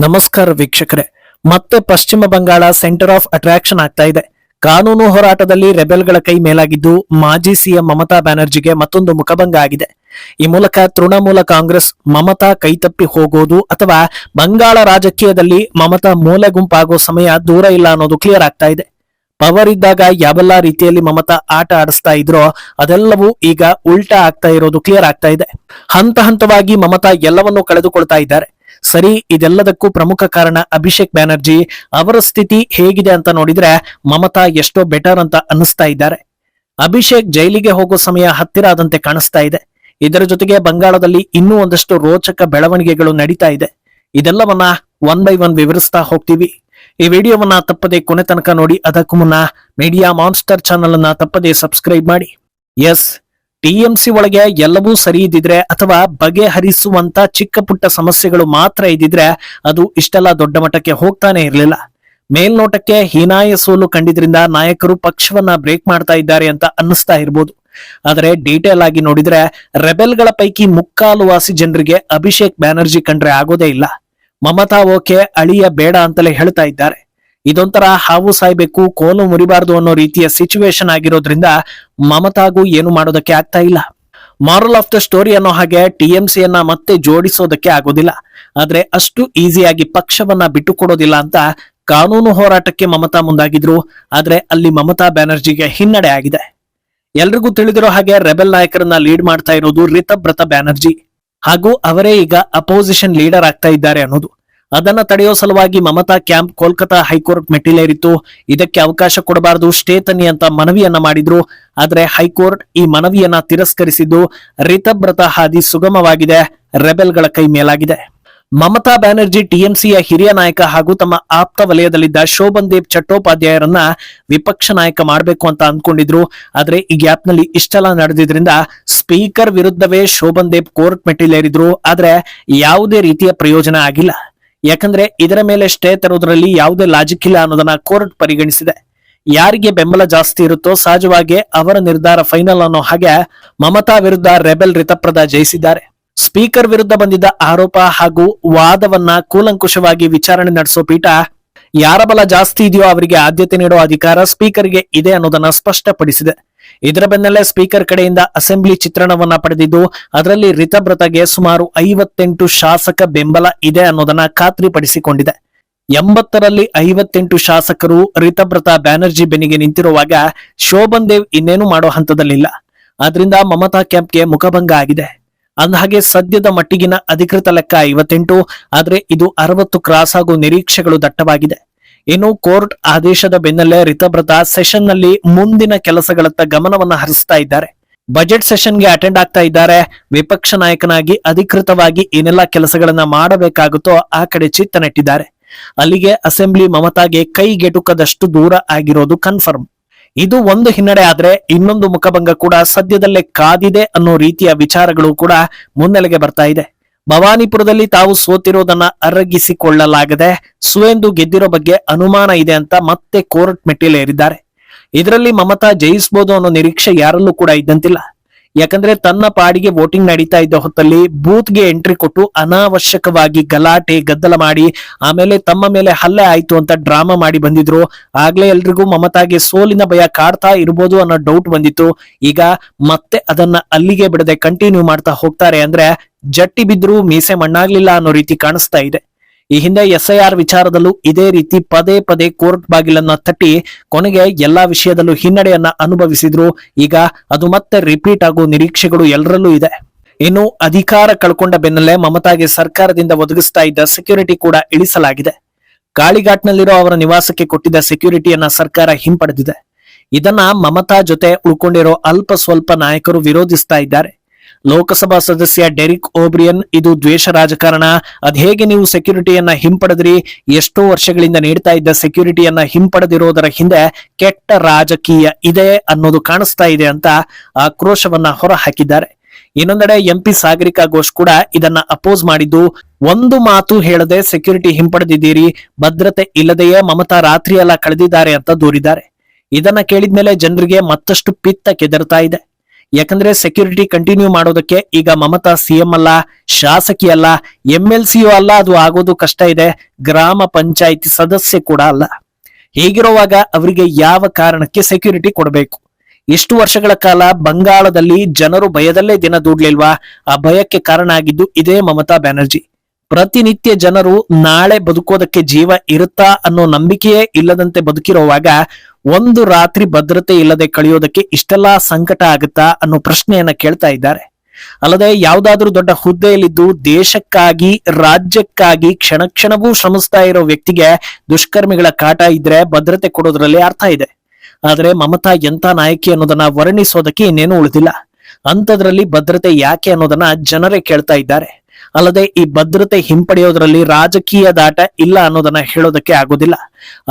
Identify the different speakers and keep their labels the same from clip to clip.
Speaker 1: ನಮಸ್ಕಾರ ವೀಕ್ಷಕರೇ. ಮತ್ತೆ ಪಶ್ಚಿಮ ಬಂಗಾಳ ಸೆಂಟರ್ ಆಫ್ ಅಟ್ರಾಕ್ಷನ್ ಆಗ್ತಾ ಇದೆ. ಕಾನೂನು ಹೋರಾಟದಲ್ಲಿ ರೆಬೆಲ್ಗಳ ಕೈ ಮೇಲಾಗಿದ್ದು ಮಾಜಿ ಸಿಎಂ ಮಮತಾ ಬ್ಯಾನರ್ಜಿಗೆ ಮತ್ತೊಂದು ಮುಖಭಂಗ ಆಗಿದೆ. ಈ ಮೂಲಕ ತೃಣಮೂಲ ಕಾಂಗ್ರೆಸ್ ಮಮತಾ ಕೈತಪ್ಪಿ ಹೋಗೋದು ಅಥವಾ ಬಂಗಾಳ ರಾಜಕೀಯದಲ್ಲಿ ಮಮತಾ ಮೂಲೆ ಗುಂಪಾಗೋ ಸಮಯ ದೂರ ಇಲ್ಲ ಅನ್ನೋದು ಕ್ಲಿಯರ್ ಆಗ್ತಾ ಇದೆ. ಪವರ್ ಇದ್ದಾಗ ಯಾವೆಲ್ಲ ರೀತಿಯಲ್ಲಿ ಮಮತಾ ಆಟ ಆಡಿಸ್ತಾ ಇದ್ರೋ ಅದೆಲ್ಲವೂ ಈಗ ಉಲ್ಟಾ ಆಗ್ತಾ ಇರೋದು ಕ್ಲಿಯರ್ ಆಗ್ತಾ ಇದೆ. ಹಂತ ಹಂತವಾಗಿ ಮಮತಾ ಎಲ್ಲವನ್ನೂ ಕಳೆದುಕೊಳ್ತಾ ಇದ್ದಾರೆ. ಸರಿ, ಇದೆಲ್ಲದಕ್ಕೂ ಪ್ರಮುಖ ಕಾರಣ ಅಭಿಷೇಕ್ ಬ್ಯಾನರ್ಜಿ. ಅವರ ಸ್ಥಿತಿ ಹೇಗಿದೆ ಅಂತ ನೋಡಿದ್ರೆ ಮಮತಾ ಎಷ್ಟೋ ಬೆಟರ್ ಅಂತ ಅನ್ನಿಸ್ತಾ ಇದ್ದಾರೆ. ಅಭಿಷೇಕ್ ಜೈಲಿಗೆ ಹೋಗೋ ಸಮಯ ಹತ್ತಿರ ಆದಂತೆ ಕಾಣಿಸ್ತಾ ಇದೆ. ಇದರ ಜೊತೆಗೆ ಬಂಗಾಳದಲ್ಲಿ ಇನ್ನೂ ಒಂದಷ್ಟು ರೋಚಕ ಬೆಳವಣಿಗೆಗಳು ನಡೀತಾ ಇದೆ. ಇದೆಲ್ಲವನ್ನ ಒನ್ ಬೈ ಒನ್ ವಿವರಿಸ್ತಾ ಹೋಗ್ತೀವಿ. ಈ ವಿಡಿಯೋವನ್ನ ತಪ್ಪದೆ ಕೊನೆ ತನಕ ನೋಡಿ. ಅದಕ್ಕೂ ಮುನ್ನ ಮೀಡಿಯಾ ಮಾನ್ಸ್ಟರ್ ಚಾನಲ್ ಅನ್ನ ತಪ್ಪದೆ ಸಬ್ಸ್ಕ್ರೈಬ್ ಮಾಡಿ. ಎಸ್, ಟಿಎಂಸಿ ಒಳಗೆ ಎಲ್ಲವೂ ಸರಿ ಇದ್ದಿದ್ರೆ ಅಥವಾ ಬಗೆಹರಿಸುವಂತ ಚಿಕ್ಕ ಪುಟ್ಟ ಸಮಸ್ಯೆಗಳು ಮಾತ್ರ ಇದ್ದಿದ್ರೆ ಅದು ಇಷ್ಟೆಲ್ಲ ದೊಡ್ಡ ಮಟ್ಟಕ್ಕೆ ಹೋಗ್ತಾನೆ ಇರಲಿಲ್ಲ. ಮೇಲ್ನೋಟಕ್ಕೆ ಹೀನಾಯ ಸೋಲು ಕಂಡಿದ್ರಿಂದ ನಾಯಕರು ಪಕ್ಷವನ್ನ ಬ್ರೇಕ್ ಮಾಡ್ತಾ ಇದ್ದಾರೆ ಅಂತ ಅನ್ನಿಸ್ತಾ ಇರ್ಬೋದು. ಆದರೆ ಡೀಟೇಲ್ ಆಗಿ ನೋಡಿದ್ರೆ ರೆಬೆಲ್ಗಳ ಪೈಕಿ ಮುಕ್ಕಾಲು ವಾಸಿ ಜನರಿಗೆ ಅಭಿಷೇಕ್ ಬ್ಯಾನರ್ಜಿ ಕಂಡ್ರೆ ಆಗೋದೇ ಇಲ್ಲ. ಮಮತಾ ಓಕೆ, ಅಳಿಯ ಬೇಡ ಅಂತಲೇ ಹೇಳ್ತಾ ಇದ್ದಾರೆ. ಇದೊಂಥರ ಹಾವು ಸಾಯ್ಬೇಕು ಕೋಲು ಮುರಿಬಾರ್ದು ಅನ್ನೋ ರೀತಿಯ ಸಿಚುವೇಶನ್ ಆಗಿರೋದ್ರಿಂದ ಮಮತಾಗೂ ಏನು ಮಾಡೋದಕ್ಕೆ ಆಗ್ತಾ ಇಲ್ಲ. ಮಾರಲ್ ಆಫ್ ದ ಸ್ಟೋರಿ ಅನ್ನೋ ಹಾಗೆ ಟಿಎಂಸಿಯನ್ನ ಮತ್ತೆ ಜೋಡಿಸೋದಕ್ಕೆ ಆಗೋದಿಲ್ಲ. ಆದ್ರೆ ಅಷ್ಟು ಈಸಿಯಾಗಿ ಪಕ್ಷವನ್ನ ಬಿಟ್ಟು ಕೊಡೋದಿಲ್ಲ ಅಂತ ಕಾನೂನು ಹೋರಾಟಕ್ಕೆ ಮಮತಾ ಮುಂದಾಗಿದ್ರು. ಆದ್ರೆ ಅಲ್ಲಿ ಮಮತಾ ಬ್ಯಾನರ್ಜಿಗೆ ಹಿನ್ನಡೆ ಆಗಿದೆ. ಎಲ್ರಿಗೂ ತಿಳಿದಿರೋ ಹಾಗೆ ರೆಬೆಲ್ ನಾಯಕರನ್ನ ಲೀಡ್ ಮಾಡ್ತಾ ಇರೋದು ರಿತಬ್ರತ ಬ್ಯಾನರ್ಜಿ ಹಾಗೂ ಅವರೇ ಈಗ ಅಪೋಸಿಷನ್ ಲೀಡರ್ ಆಗ್ತಾ ಇದ್ದಾರೆ ಅನ್ನೋದು. ಅದನ್ನ ತಡೆಯೋ ಸಲುವಾಗಿ ಮಮತಾ ಕ್ಯಾಂಪ್ ಕೋಲ್ಕತಾ ಹೈಕೋರ್ಟ್ ಮೆಟ್ಟಿಲೇರಿತ್ತು. ಇದಕ್ಕೆ ಅವಕಾಶ ಕೊಡಬಾರದು, ಸ್ಟೇ ತನ್ನಿ ಅಂತ ಮನವಿಯನ್ನ ಮಾಡಿದ್ರು. ಆದ್ರೆ ಹೈಕೋರ್ಟ್ ಈ ಮನವಿಯನ್ನ ತಿರಸ್ಕರಿಸಿದ್ದು ರಿತಬ್ರತ ಹಾದಿ ಸುಗಮವಾಗಿದೆ, ರೆಬೆಲ್ಗಳ ಕೈ ಮೇಲಾಗಿದೆ. ಮಮತಾ ಬ್ಯಾನರ್ಜಿ ಟಿಎಂಸಿಯ ಹಿರಿಯ ನಾಯಕ ಹಾಗೂ ತಮ್ಮ ಆಪ್ತ ವಲಯದಲ್ಲಿದ್ದ ಶೋಭನ್ ದೇವ್ ಚಟ್ಟೋಪಾಧ್ಯಾಯರನ್ನ ವಿಪಕ್ಷ ನಾಯಕ ಮಾಡಬೇಕು ಅಂತ ಅಂದ್ಕೊಂಡಿದ್ರು. ಆದ್ರೆ ಈ ಗ್ಯಾಪ್ ನಲ್ಲಿ ಇಷ್ಟೆಲ್ಲ ನಡೆದಿದ್ರಿಂದ ಸ್ಪೀಕರ್ ವಿರುದ್ಧವೇ ಶೋಭನ್ ದೇವ್ ಕೋರ್ಟ್ ಮೆಟ್ಟಿಲೇರಿದ್ರು. ಆದ್ರೆ ಯಾವುದೇ ರೀತಿಯ ಪ್ರಯೋಜನ ಆಗಿಲ್ಲ. ಯಾಕಂದ್ರೆ ಇದರ ಮೇಲೆ ಸ್ಟೇ ತರೋದ್ರಲ್ಲಿ ಯಾವುದೇ ಲಾಜಿಕ್ ಇಲ್ಲ ಅನ್ನೋದನ್ನ ಕೋರ್ಟ್ ಪರಿಗಣಿಸಿದೆ. ಯಾರಿಗೆ ಬೆಂಬಲ ಜಾಸ್ತಿ ಇರುತ್ತೋ ಸಹಜವಾಗಿ ಅವರ ನಿರ್ಧಾರ ಫೈನಲ್ ಅನ್ನೋ ಹಾಗೆ ಮಮತಾ ವಿರುದ್ಧ ರೆಬೆಲ್ ರಿತಪ್ರದ ಜಯಿಸಿದ್ದಾರೆ. ಸ್ಪೀಕರ್ ವಿರುದ್ಧ ಬಂದಿದ್ದ ಆರೋಪ ಹಾಗೂ ವಾದವನ್ನ ಕೂಲಂಕುಷವಾಗಿ ವಿಚಾರಣೆ ನಡೆಸೋ ಪೀಠ ಯಾರ ಬಲ ಜಾಸ್ತಿ ಇದೆಯೋ ಅವರಿಗೆ ಆದ್ಯತೆ ನೀಡೋ ಅಧಿಕಾರ ಸ್ಪೀಕರ್ಗೆ ಇದೆ ಅನ್ನೋದನ್ನ ಸ್ಪಷ್ಟಪಡಿಸಿದೆ. ಇದರ ಬೆನ್ನಲ್ಲೇ ಸ್ಪೀಕರ್ ಕಡೆಯಿಂದ ಅಸೆಂಬ್ಲಿ ಚಿತ್ರಣವನ್ನ ಪಡೆದಿದ್ದು ಅದರಲ್ಲಿ ರಿತಬ್ರತಗೆ ಸುಮಾರು 58 ಶಾಸಕ ಬೆಂಬಲ ಇದೆ ಅನ್ನೋದನ್ನ ಖಾತ್ರಿಪಡಿಸಿಕೊಂಡಿದೆ. 80ರಲ್ಲಿ 58 ಶಾಸಕರು ರಿತಬ್ರತ ಬ್ಯಾನರ್ಜಿ ಬೆನ್ನಿಗೆ ನಿಂತಿರುವಾಗ ಶೋಭನ್ ದೇವ್ ಇನ್ನೇನು ಮಾಡೋ ಹಂತದಲ್ಲಿಲ್ಲ. ಆದ್ರಿಂದ ಮಮತಾ ಕ್ಯಾಂಪ್ಗೆ ಮುಖಭಂಗ ಆಗಿದೆ. ಅಂದಹಾಗೆ ಸದ್ಯದ ಮಟ್ಟಿಗಿನ ಅಧಿಕೃತ ಲೆಕ್ಕ 58, ಆದ್ರೆ ಇದು 60 ಕ್ರಾಸ್ ಆಗೋ ನಿರೀಕ್ಷೆಗಳು ದಟ್ಟವಾಗಿದೆ. ಇನ್ನು ಕೋರ್ಟ್ ಆದೇಶದ ಬೆನ್ನಲ್ಲೇ ರಿತಬ್ರತ ಸೆಷನ್ ನಲ್ಲಿ ಮುಂದಿನ ಕೆಲಸಗಳತ್ತ ಗಮನವನ್ನ ಹರಿಸ್ತಾ ಇದ್ದಾರೆ. ಬಜೆಟ್ ಸೆಷನ್ಗೆ ಅಟೆಂಡ್ ಆಗ್ತಾ ಇದ್ದಾರೆ. ವಿಪಕ್ಷ ನಾಯಕನಾಗಿ ಅಧಿಕೃತವಾಗಿ ಏನೆಲ್ಲ ಕೆಲಸಗಳನ್ನ ಮಾಡಬೇಕಾಗುತ್ತೋ ಆ ಕಡೆ ಚಿತ್ತ ನೆಟ್ಟಿದ್ದಾರೆ. ಅಲ್ಲಿಗೆ ಅಸೆಂಬ್ಲಿ ಮಮತಾಗೆ ಕೈಗೆಟುಕದಷ್ಟು ದೂರ ಆಗಿರೋದು ಕನ್ಫರ್ಮ್. ಇದು ಒಂದು ಹಿನ್ನಡೆ ಆದ್ರೆ ಇನ್ನೊಂದು ಮುಖಭಂಗ ಕೂಡ ಸದ್ಯದಲ್ಲೇ ಕಾದಿದೆ ಅನ್ನೋ ರೀತಿಯ ವಿಚಾರಗಳು ಕೂಡ ಮುನ್ನೆಲೆಗೆ ಬರ್ತಾ ಇದೆ. ಭವಾನಿಪುರದಲ್ಲಿ ತಾವು ಸೋತಿರೋದನ್ನ ಅರಗಿಸಿಕೊಳ್ಳಲಾಗದೆ ಸುವೇಂದು ಗೆದ್ದಿರೋ ಬಗ್ಗೆ ಅನುಮಾನ ಇದೆ ಅಂತ ಮತ್ತೆ ಕೋರ್ಟ್ ಮೆಟ್ಟಿಲೇರಿದ್ದಾರೆ. ಇದರಲ್ಲಿ ಮಮತಾ ಜಯಿಸಬಹುದು ಅನ್ನೋ ನಿರೀಕ್ಷೆ ಯಾರಲ್ಲೂ ಕೂಡ ಇದ್ದಂತಿಲ್ಲ. ಯಾಕಂದ್ರೆ ತನ್ನ ಪಾಡಿಗೆ ವೋಟಿಂಗ್ ನಡೀತಾ ಇದ್ದ ಹೊತ್ತಲ್ಲಿ ಬೂತ್ಗೆ ಎಂಟ್ರಿ ಕೊಟ್ಟು ಅನಾವಶ್ಯಕವಾಗಿ ಗಲಾಟೆ ಗದ್ದಲ ಮಾಡಿ ಆಮೇಲೆ ತಮ್ಮ ಮೇಲೆ ಹಲ್ಲೆ ಆಯ್ತು ಅಂತ ಡ್ರಾಮಾ ಮಾಡಿ ಬಂದಿದ್ರು. ಆಗ್ಲೇ ಎಲ್ರಿಗೂ ಮಮತಾಗೆ ಸೋಲಿನ ಭಯ ಕಾಡ್ತಾ ಇರ್ಬೋದು ಅನ್ನೋ ಡೌಟ್ ಬಂದಿತ್ತು. ಈಗ ಮತ್ತೆ ಅದನ್ನ ಅಲ್ಲಿಗೆ ಬಿಡದೆ ಕಂಟಿನ್ಯೂ ಮಾಡ್ತಾ ಹೋಗ್ತಾರೆ ಅಂದ್ರೆ ಜಟ್ಟಿ ಬಿದ್ರು ಮೀಸೆ ಮಣ್ಣಾಗ್ಲಿಲ್ಲ ಅನ್ನೋ ರೀತಿ ಕಾಣಿಸ್ತಾ ಇದೆ. ಈ ಹಿಂದೆ SIR ವಿಚಾರದಲ್ಲೂ ಇದೇ ರೀತಿ ಪದೇ ಪದೇ ಕೋರ್ಟ್ ಬಾಗಿಲನ್ನ ತಟ್ಟಿ ಕೊನೆಗೆ ಎಲ್ಲಾ ವಿಷಯದಲ್ಲೂ ಹಿನ್ನಡೆಯನ್ನ ಅನುಭವಿಸಿದ್ರು. ಈಗ ಅದು ಮತ್ತೆ ರಿಪೀಟ್ ಆಗೋ ನಿರೀಕ್ಷೆಗಳು ಎಲ್ಲರಲ್ಲೂ ಇದೆ. ಇನ್ನು ಅಧಿಕಾರ ಕಳ್ಕೊಂಡ ಬೆನ್ನಲ್ಲೇ ಮಮತಾಗೆ ಸರ್ಕಾರದಿಂದ ಒದಗಿಸ್ತಾ ಇದ್ದ ಸೆಕ್ಯೂರಿಟಿ ಕೂಡ ಇಳಿಸಲಾಗಿದೆ. ಕಾಳಿಘಾಟ್ನಲ್ಲಿರೋ ಅವರ ನಿವಾಸಕ್ಕೆ ಕೊಟ್ಟಿದ್ದ ಸೆಕ್ಯೂರಿಟಿಯನ್ನ ಸರ್ಕಾರ ಹಿಂಪಡೆದಿದೆ. ಇದನ್ನ ಮಮತಾ ಜೊತೆ ಉಳ್ಕೊಂಡಿರೋ ಅಲ್ಪ ಸ್ವಲ್ಪ ನಾಯಕರು ವಿರೋಧಿಸ್ತಾ ಇದ್ದಾರೆ. ಲೋಕಸಭಾ ಸದಸ್ಯ ಡೆರಿಕ್ ಓಬ್ರಿಯನ್, ಇದು ದ್ವೇಷ ರಾಜಕಾರಣ, ಅದ್ಹೇಗೆ ನೀವು ಸೆಕ್ಯೂರಿಟಿಯನ್ನ ಹಿಂಪಡೆದ್ರಿ, ಎಷ್ಟೋ ವರ್ಷಗಳಿಂದ ನೀಡ್ತಾ ಇದ್ದ ಸೆಕ್ಯೂರಿಟಿಯನ್ನ ಹಿಂಪಡೆದಿರೋದರ ಹಿಂದೆ ಕೆಟ್ಟ ರಾಜಕೀಯ ಇದೆ ಅನ್ನೋದು ಕಾಣಿಸ್ತಾ ಇದೆ ಅಂತ ಆಕ್ರೋಶವನ್ನ ಹೊರ ಹಾಕಿದ್ದಾರೆ. ಇನ್ನೊಂದೆಡೆ ಎಂಪಿ ಸಾಗರಿಕಾ ಘೋಷ್ ಕೂಡ ಇದನ್ನ ಅಪೋಸ್ ಮಾಡಿದ್ದು, ಒಂದು ಮಾತು ಹೇಳದೆ ಸೆಕ್ಯೂರಿಟಿ ಹಿಂಪಡೆದಿದ್ದೀರಿ, ಭದ್ರತೆ ಇಲ್ಲದೆಯೇ ಮಮತಾ ರಾತ್ರಿಯೆಲ್ಲ ಕಳೆದಿದ್ದಾರೆ ಅಂತ ದೂರಿದ್ದಾರೆ. ಇದನ್ನ ಕೇಳಿದ್ಮೇಲೆ ಜನರಿಗೆ ಮತ್ತಷ್ಟು ಪಿತ್ತ ಕೆದರ್ತಾ ಇದೆ. ಯಾಕಂದ್ರೆ ಸೆಕ್ಯೂರಿಟಿ ಕಂಟಿನ್ಯೂ ಮಾಡೋದಕ್ಕೆ ಈಗ ಮಮತಾ ಸಿಎಂ ಅಲ್ಲ, ಶಾಸಕಿ ಅಲ್ಲ, MLC ಅಲ್ಲ, ಅದು ಆಗೋದು ಕಷ್ಟ ಇದೆ, ಗ್ರಾಮ ಪಂಚಾಯಿತಿ ಸದಸ್ಯ ಕೂಡ ಅಲ್ಲ. ಹೀಗಿರುವಾಗ ಅವರಿಗೆ ಯಾವ ಕಾರಣಕ್ಕೆ ಸೆಕ್ಯೂರಿಟಿ ಕೊಡಬೇಕು? ಎಷ್ಟು ವರ್ಷಗಳ ಕಾಲ ಬಂಗಾಳದಲ್ಲಿ ಜನರು ಭಯದಲ್ಲೇ ದಿನ ದೂಡ್ಲಿಲ್ವಾ? ಆ ಭಯಕ್ಕೆ ಕಾರಣ ಆಗಿದ್ದು ಇದೇ ಮಮತಾ ಬ್ಯಾನರ್ಜಿ. ಪ್ರತಿನಿತ್ಯ ಜನರು ನಾಳೆ ಬದುಕೋದಕ್ಕೆ ಜೀವ ಇರುತ್ತಾ ಅನ್ನೋ ನಂಬಿಕೆಯೇ ಇಲ್ಲದಂತೆ ಬದುಕಿರುವಾಗ ಒಂದು ರಾತ್ರಿ ಭದ್ರತೆ ಇಲ್ಲದೆ ಕಳೆಯೋದಕ್ಕೆ ಇಷ್ಟೆಲ್ಲಾ ಸಂಕಟ ಆಗುತ್ತಾ ಅನ್ನೋ ಪ್ರಶ್ನೆಯನ್ನ ಕೇಳ್ತಾ ಇದ್ದಾರೆ. ಅಲ್ಲದೆ ಯಾವ್ದಾದ್ರೂ ದೊಡ್ಡ ಹುದ್ದೆಯಲ್ಲಿದ್ದು ದೇಶಕ್ಕಾಗಿ ರಾಜ್ಯಕ್ಕಾಗಿ ಕ್ಷಣ ಕ್ಷಣವೂ ಶ್ರಮಿಸ್ತಾ ಇರೋ ವ್ಯಕ್ತಿಗೆ ದುಷ್ಕರ್ಮಿಗಳ ಕಾಟ ಇದ್ರೆ ಭದ್ರತೆ ಕೊಡೋದ್ರಲ್ಲಿ ಅರ್ಥ ಇದೆ. ಆದ್ರೆ ಮಮತಾ ಎಂತ ನಾಯಕಿ ಅನ್ನೋದನ್ನ ವರ್ಣಿಸೋದಕ್ಕೆ ಇನ್ನೇನು ಉಳಿದಿಲ್ಲ. ಅಂಥದ್ರಲ್ಲಿ ಭದ್ರತೆ ಯಾಕೆ ಅನ್ನೋದನ್ನ ಜನರೇ ಕೇಳ್ತಾ ಇದ್ದಾರೆ. ಅಲ್ಲದೆ ಈ ಭದ್ರತೆ ಹಿಂಪಡೆಯೋದ್ರಲ್ಲಿ ರಾಜಕೀಯ ದಾಟ ಇಲ್ಲ ಅನ್ನೋದನ್ನ ಹೇಳೋದಕ್ಕೆ ಆಗೋದಿಲ್ಲ.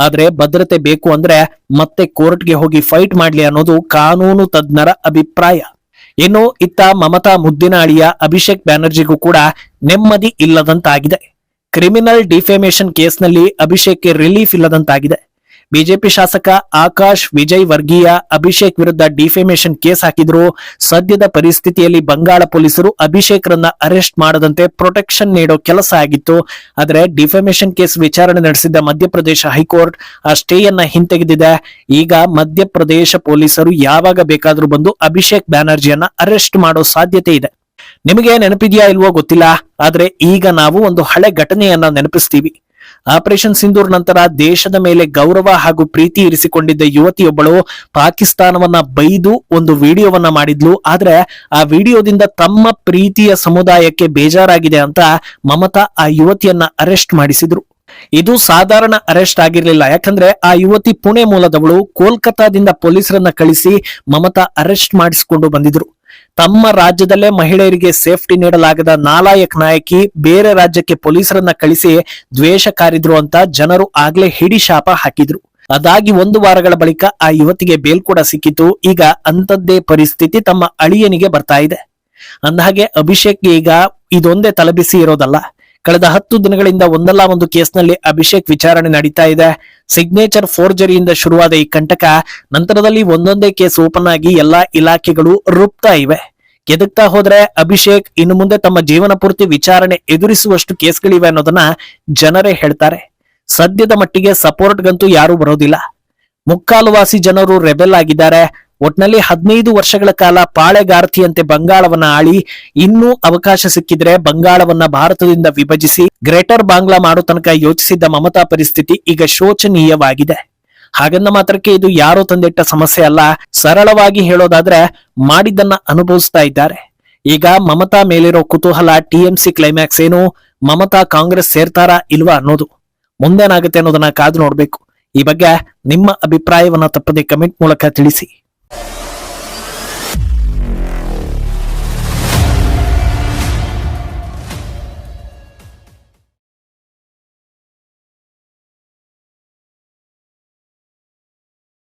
Speaker 1: ಆದ್ರೆ ಭದ್ರತೆ ಬೇಕು ಅಂದ್ರೆ ಮತ್ತೆ ಕೋರ್ಟ್ಗೆ ಹೋಗಿ ಫೈಟ್ ಮಾಡ್ಲಿ ಅನ್ನೋದು ಕಾನೂನು ತಜ್ಞರ ಅಭಿಪ್ರಾಯ. ಇನ್ನು ಇತ್ತ ಮಮತಾ ಮುದ್ದಿನ ಅಳಿಯ ಅಭಿಷೇಕ್ ಬ್ಯಾನರ್ಜಿಗೂ ಕೂಡ ನೆಮ್ಮದಿ ಇಲ್ಲದಂತಾಗಿದೆ. ಕ್ರಿಮಿನಲ್ ಡಿಫೇಮೇಷನ್ ಕೇಸ್ನಲ್ಲಿ ಅಭಿಷೇಕ್ಗೆ ರಿಲೀಫ್ ಇಲ್ಲದಂತಾಗಿದೆ. ಬಿಜೆಪಿ ಶಾಸಕ ಆಕಾಶ್ ವಿಜಯ್ ವರ್ಗೀಯ ಅಭಿಷೇಕ್ ವಿರುದ್ಧ ಡಿಫೇಮೇಷನ್ ಕೇಸ್ ಹಾಕಿದ್ರು. ಸದ್ಯದ ಪರಿಸ್ಥಿತಿಯಲ್ಲಿ ಬಂಗಾಳ ಪೊಲೀಸರು ಅಭಿಷೇಕ್ ರನ್ನ ಅರೆಸ್ಟ್ ಮಾಡದಂತೆ ಪ್ರೊಟೆಕ್ಷನ್ ನೀಡೋ ಕೆಲಸ ಆಗಿತ್ತು. ಆದರೆ ಡಿಫೇಮೇಷನ್ ಕೇಸ್ ವಿಚಾರಣೆ ನಡೆಸಿದ್ದ ಮಧ್ಯಪ್ರದೇಶ ಹೈಕೋರ್ಟ್ ಆ ಸ್ಟೇಯನ್ನ ಹಿಂತೆಗೆದಿದೆ. ಈಗ ಮಧ್ಯಪ್ರದೇಶ ಪೊಲೀಸರು ಯಾವಾಗ ಬೇಕಾದ್ರೂ ಬಂದು ಅಭಿಷೇಕ್ ಬ್ಯಾನರ್ಜಿಯನ್ನ ಅರೆಸ್ಟ್ ಮಾಡೋ ಸಾಧ್ಯತೆ ಇದೆ. ನಿಮಗೆ ನೆನಪಿದೆಯಾ ಇಲ್ವೋ ಗೊತ್ತಿಲ್ಲ, ಆದ್ರೆ ಈಗ ನಾವು ಒಂದು ಹಳೆ ಘಟನೆಯನ್ನ ನೆನಪಿಸ್ತೀವಿ. ಆಪರೇಷನ್ ಸಿಂಧೂರ್ ನಂತರ ದೇಶದ ಮೇಲೆ ಗೌರವ ಹಾಗೂ ಪ್ರೀತಿ ಇರಿಸಿಕೊಂಡಿದ್ದ ಯುವತಿಯೊಬ್ಬಳು ಪಾಕಿಸ್ತಾನವನ್ನ ಬೈದು ಒಂದು ವಿಡಿಯೋವನ್ನ ಮಾಡಿದ್ಲು. ಆದ್ರೆ ಆ ವಿಡಿಯೋದಿಂದ ತಮ್ಮ ಪ್ರೀತಿಯ ಸಮುದಾಯಕ್ಕೆ ಬೇಜಾರಾಗಿದೆ ಅಂತ ಮಮತಾ ಆ ಯುವತಿಯನ್ನ ಅರೆಸ್ಟ್ ಮಾಡಿಸಿದ್ರು. ಇದು ಸಾಧಾರಣ ಅರೆಸ್ಟ್ ಆಗಿರ್ಲಿಲ್ಲ. ಯಾಕಂದ್ರೆ ಆ ಯುವತಿ ಪುಣೆ ಮೂಲದವಳು. ಕೋಲ್ಕತ್ತಾದಿಂದ ಪೊಲೀಸರನ್ನ ಕಳಿಸಿ ಮಮತಾ ಅರೆಸ್ಟ್ ಮಾಡಿಸಿಕೊಂಡು ಬಂದಿದ್ರು. ತಮ್ಮ ರಾಜ್ಯದಲ್ಲೇ ಮಹಿಳೆಯರಿಗೆ ಸೇಫ್ಟಿ ನೀಡಲಾಗದ ನಾಲಾಯಕ್ ನಾಯಕಿ ಬೇರೆ ರಾಜ್ಯಕ್ಕೆ ಪೊಲೀಸರನ್ನ ಕಳಿಸಿ ದ್ವೇಷ ಕಾರಿದ್ರು ಅಂತ ಜನರು ಆಗ್ಲೇ ಹಿಡಿ ಶಾಪ ಹಾಕಿದ್ರು. ಅದಾಗಿ 1 ವಾರಗಳ ಬಳಿಕ ಆ ಯುವತಿಗೆ ಬೇಲ್ ಕೂಡ ಸಿಕ್ಕಿತು. ಈಗ ಅಂತದ್ದೇ ಪರಿಸ್ಥಿತಿ ತಮ್ಮ ಅಳಿಯನಿಗೆ ಬರ್ತಾ ಇದೆ. ಅಂದಹಾಗೆ ಅಭಿಷೇಕ್ಗೆ ಈಗ ಇದೊಂದೇ ತಲೆಬಿಸಿ ಇರೋದಲ್ಲ. ಕಳೆದ 10 ದಿನಗಳಿಂದ ಒಂದಲ್ಲ ಒಂದು ಕೇಸ್ನಲ್ಲಿ ಅಭಿಷೇಕ್ ವಿಚಾರಣೆ ನಡೀತಾ ಇದೆ. ಸಿಗ್ನೇಚರ್ ಫೋರ್ಜರಿಯಿಂದ ಶುರುವಾದ ಈ ಕಂಟಕ ನಂತರದಲ್ಲಿ ಒಂದೊಂದೇ ಕೇಸ್ ಓಪನ್ ಆಗಿ ಎಲ್ಲಾ ಇಲಾಖೆಗಳು ರುಬ್ತಾ ಇವೆ. ಕೆದಕ್ತಾ ಹೋದ್ರೆ ಅಭಿಷೇಕ್ ಇನ್ನು ಮುಂದೆ ತಮ್ಮ ಜೀವನ ಪೂರ್ತಿ ವಿಚಾರಣೆ ಎದುರಿಸುವಷ್ಟು ಕೇಸ್ಗಳಿವೆ ಅನ್ನೋದನ್ನ ಜನರೇ ಹೇಳ್ತಾರೆ. ಸದ್ಯದ ಮಟ್ಟಿಗೆ ಸಪೋರ್ಟ್ಗಂತೂ ಯಾರೂ ಬರೋದಿಲ್ಲ. ಮುಕ್ಕಾಲುವಾಸಿ ಜನರು ರೆಬೆಲ್ ಆಗಿದ್ದಾರೆ. ಒಟ್ನಲ್ಲಿ 15 ವರ್ಷಗಳ ಕಾಲ ಪಾಳೆಗಾರ್ತಿಯಂತೆ ಬಂಗಾಳವನ್ನ ಆಳಿ ಇನ್ನೂ ಅವಕಾಶ ಸಿಕ್ಕಿದ್ರೆ ಬಂಗಾಳವನ್ನ ಭಾರತದಿಂದ ವಿಭಜಿಸಿ ಗ್ರೇಟರ್ ಬಾಂಗ್ಲಾ ಮಾಡೋ ತನಕ ಯೋಚಿಸಿದ್ದ ಮಮತಾ ಪರಿಸ್ಥಿತಿ ಈಗ ಶೋಚನೀಯವಾಗಿದೆ. ಹಾಗಂದ ಮಾತ್ರಕ್ಕೆ ಇದು ಯಾರೋ ತಂದಿಟ್ಟ ಸಮಸ್ಯೆ ಅಲ್ಲ. ಸರಳವಾಗಿ ಹೇಳೋದಾದ್ರೆ ಮಾಡಿದ್ದನ್ನ ಅನುಭವಿಸ್ತಾ ಇದ್ದಾರೆ. ಈಗ ಮಮತಾ ಮೇಲಿರೋ ಕುತೂಹಲ TMC ಕ್ಲೈಮ್ಯಾಕ್ಸ್ ಏನು, ಮಮತಾ ಕಾಂಗ್ರೆಸ್ ಸೇರ್ತಾರಾ ಇಲ್ವಾ ಅನ್ನೋದು. ಮುಂದೇನಾಗುತ್ತೆ ಅನ್ನೋದನ್ನ ಕಾದು ನೋಡ್ಬೇಕು. ಈ ಬಗ್ಗೆ ನಿಮ್ಮ ಅಭಿಪ್ರಾಯವನ್ನ ತಪ್ಪದೆ ಕಮೆಂಟ್ ಮೂಲಕ ತಿಳಿಸಿ.